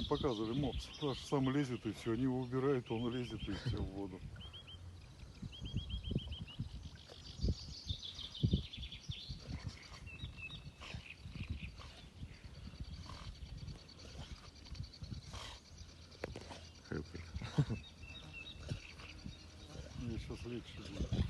показывали мопс. Аж сам лезет и все. Они его убирают, он лезет и все в воду. Хрюкает. Мне сейчас легче будет.